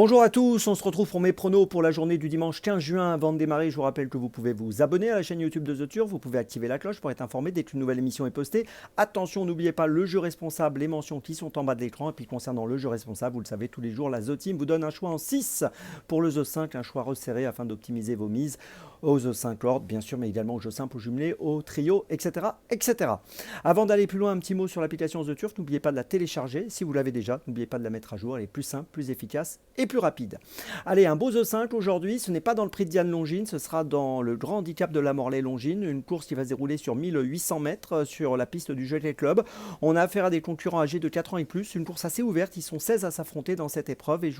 Bonjour à tous, on se retrouve pour mes pronos pour la journée du dimanche 15 juin. Avant de démarrer, je vous rappelle que vous pouvez vous abonner à la chaîne YouTube de The Turf, vous pouvez activer la cloche pour être informé dès qu'une nouvelle émission est postée. Attention, n'oubliez pas le jeu responsable, les mentions qui sont en bas de l'écran. Et puis concernant le jeu responsable, vous le savez, tous les jours, la The Team vous donne un choix en 6 pour le The 5, un choix resserré afin d'optimiser vos mises au The 5 Lord, bien sûr, mais également au jeu simple, au jumelé, au trio, etc., etc. Avant d'aller plus loin, un petit mot sur l'application The Turf. N'oubliez pas de la télécharger. Si vous l'avez déjà, n'oubliez pas de la mettre à jour. Elle est plus simple, plus efficace et plus rapide. Allez, un beau The 5 aujourd'hui. Ce n'est pas dans le prix de Diane Longines, ce sera dans le grand handicap de la Morlaix Longines. Une course qui va se dérouler sur 1800 mètres sur la piste du Jockey Club. On a affaire à des concurrents âgés de 4 ans et plus. Une course assez ouverte. Ils sont 16 à s'affronter dans cette épreuve. Et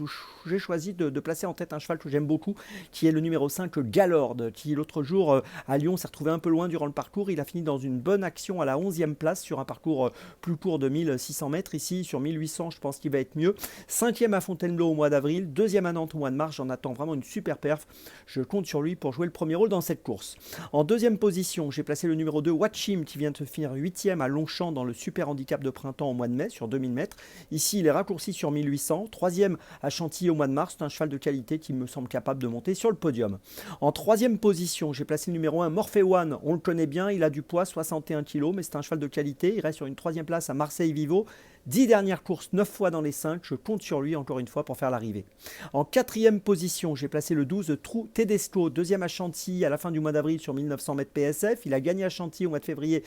j'ai choisi de placer en tête un cheval que j'aime beaucoup, qui est le numéro 5, Galord, qui l'autre jour à Lyon s'est retrouvé un peu loin durant le parcours. Il a fini dans une bonne action à la 11e place sur un parcours plus court de 1600 mètres. Ici, sur 1800, je pense qu'il va être mieux. 5e à Fontainebleau au mois d'avril, 2e à Nantes au mois de mars. J'en attends vraiment une super perf. Je compte sur lui pour jouer le premier rôle dans cette course. En deuxième position, j'ai placé le numéro 2, Watchim, qui vient de finir 8e à Longchamp dans le super handicap de printemps au mois de mai sur 2000 mètres. Ici, il est raccourci sur 1800. 3e à Chantilly au mois de mars. C'est un cheval de qualité qui me semble capable de monter sur le podium. En troisième position, j'ai placé le numéro 1, Morphe One. On le connaît bien, il a du poids, 61 kg, mais c'est un cheval de qualité. Il reste sur une troisième place à Marseille-Vivo. 10 dernières courses, 9 fois dans les 5. Je compte sur lui encore une fois pour faire l'arrivée. En quatrième position, j'ai placé le 12, Trou Tedesco, deuxième à Chantilly à la fin du mois d'avril sur 1900 mètres PSF. Il a gagné à Chantilly au mois de février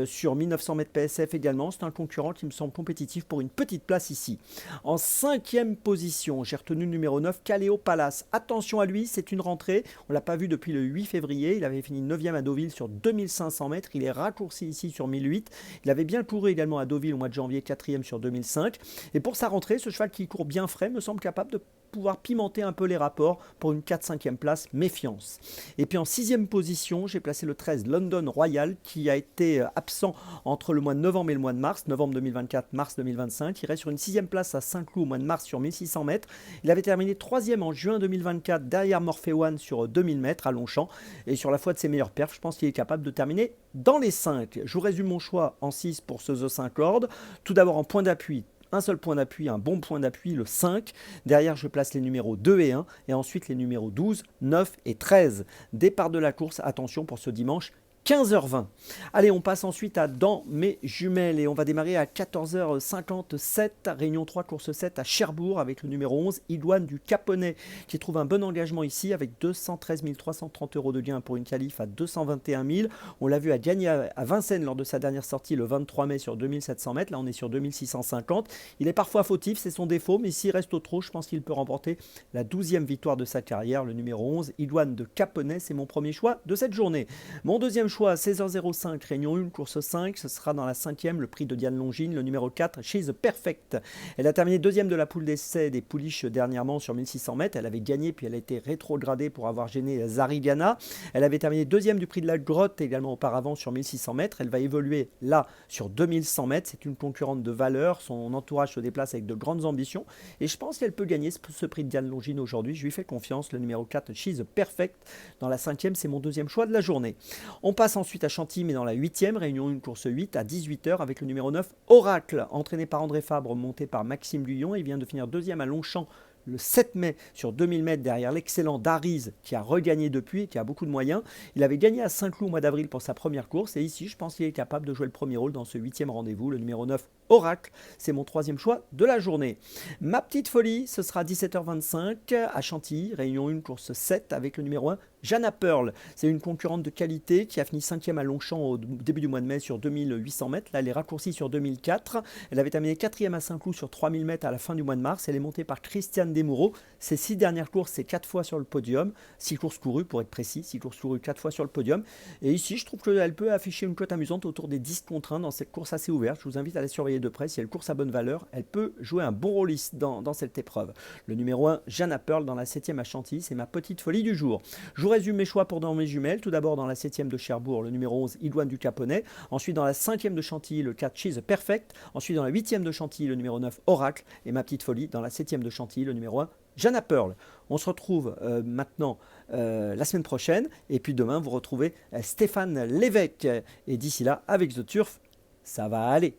sur 1900 mètres PSF également. C'est un concurrent qui me semble compétitif pour une petite place ici. En cinquième position, j'ai retenu le numéro 9, Caléo Palace. Attention à lui, c'est une rentrée. On ne l'a pas vu depuis le 8 février. Il avait fini 9e à Deauville sur 2500 mètres. Il est raccourci ici sur 1008. Il avait bien couru également à Deauville au mois de janvier, 4e sur 2005. Et pour sa rentrée, ce cheval qui court bien frais me semble capable de pouvoir pimenter un peu les rapports pour une 4-5e place, méfiance. Et puis en 6e position, j'ai placé le 13, London Royal, qui a été absent entre le mois de novembre et le mois de mars, novembre 2024, mars 2025. Il reste sur une 6e place à Saint-Cloud au mois de mars sur 1600 mètres. Il avait terminé 3e en juin 2024 derrière Morphe One sur 2000 mètres à Longchamp. Et sur la foi de ses meilleures perfs, je pense qu'il est capable de terminer dans les 5. Je vous résume mon choix en 6 pour ce The 5 Lord. Tout d'abord en point d'appui. Un seul point d'appui, un bon point d'appui, le 5. Derrière, je place les numéros 2 et 1. Et ensuite, les numéros 12, 9 et 13. Départ de la course, attention pour ce dimanche, 15h20. Allez, on passe ensuite à Dans mes jumelles et on va démarrer à 14h57, réunion 3, course 7 à Cherbourg avec le numéro 11, Idoine du Caponnet, qui trouve un bon engagement ici avec 213 330 € de gain pour une qualif à 221 000. On l'a vu à gagner à Vincennes lors de sa dernière sortie le 23 mai sur 2700 mètres. Là, on est sur 2650. Il est parfois fautif, c'est son défaut, mais s'il reste au trot, je pense qu'il peut remporter la 12e victoire de sa carrière. Le numéro 11, Idoine de Caponnet, c'est mon premier choix de cette journée. Mon deuxième choix à 16h05, réunion 1, course 5, ce sera dans la 5e, le prix de Diane Longines, le numéro 4, She's Perfect. Elle a terminé 2e de la poule d'essai des pouliches dernièrement sur 1600 mètres. Elle avait gagné, puis elle a été rétrogradée pour avoir gêné Zarigana. Elle avait terminé 2e du prix de la Grotte également auparavant sur 1600 mètres. Elle va évoluer là sur 2100 mètres. C'est une concurrente de valeur. Son entourage se déplace avec de grandes ambitions. Et je pense qu'elle peut gagner ce prix de Diane Longines aujourd'hui. Je lui fais confiance. Le numéro 4, She's Perfect. Dans la 5e, c'est mon deuxième choix de la journée. On passe ensuite à Chantilly, mais dans la 8e, réunion 1, course 8, à 18h, avec le numéro 9, Oracle, entraîné par André Fabre, monté par Maxime Duyon. Il vient de finir 2e à Longchamp le 7 mai sur 2000 mètres derrière l'excellent Dariz qui a regagné depuis, qui a beaucoup de moyens. Il avait gagné à Saint-Cloud au mois d'avril pour sa première course et ici je pense qu'il est capable de jouer le premier rôle dans ce 8e rendez-vous. Le numéro 9, Oracle, c'est mon troisième choix de la journée. Ma petite folie, ce sera 17h25 à Chantilly, réunion 1, course 7 avec le numéro 1, Jana Pearl. C'est une concurrente de qualité qui a fini 5e à Longchamp au début du mois de mai sur 2800 mètres. Là, elle est raccourcie sur 2004. Elle avait terminé 4e à Saint-Cloud sur 3000 mètres à la fin du mois de mars. Elle est montée par Christiane Desmoureaux. Ses 6 dernières courses, c'est 4 fois sur le podium. 6 courses courues pour être précis. 6 courses courues, 4 fois sur le podium. Et ici, je trouve qu'elle peut afficher une cote amusante autour des 10 contre 1 dans cette course assez ouverte. Je vous invite à la surveiller de près. Si elle course à bonne valeur, elle peut jouer un bon rôle dans cette épreuve. Le numéro 1, Jana Pearl, dans la 7e à Chantilly, c'est ma petite folie du jour. Je vous résume mes choix pour Dans mes jumelles. Tout d'abord dans la 7e de Cherbourg, le numéro 11, Idoine du Caponnet. Ensuite dans la 5e de Chantilly, le 4, She's Perfect. Ensuite dans la 8e de Chantilly, le numéro 9, Oracle. Et ma petite folie dans la 7e de Chantilly, le numéro 1, Jana Pearl. On se retrouve maintenant la semaine prochaine. Et puis demain, vous retrouvez Stéphane Lévesque. Et d'ici là, avec The Turf, ça va aller.